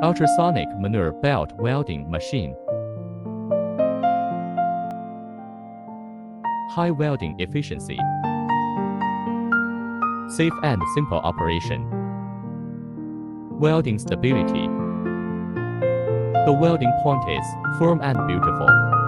Ultrasonic manure belt welding machine. High welding efficiency. Safe and simple operation. Welding stability. The welding point is firm and beautiful.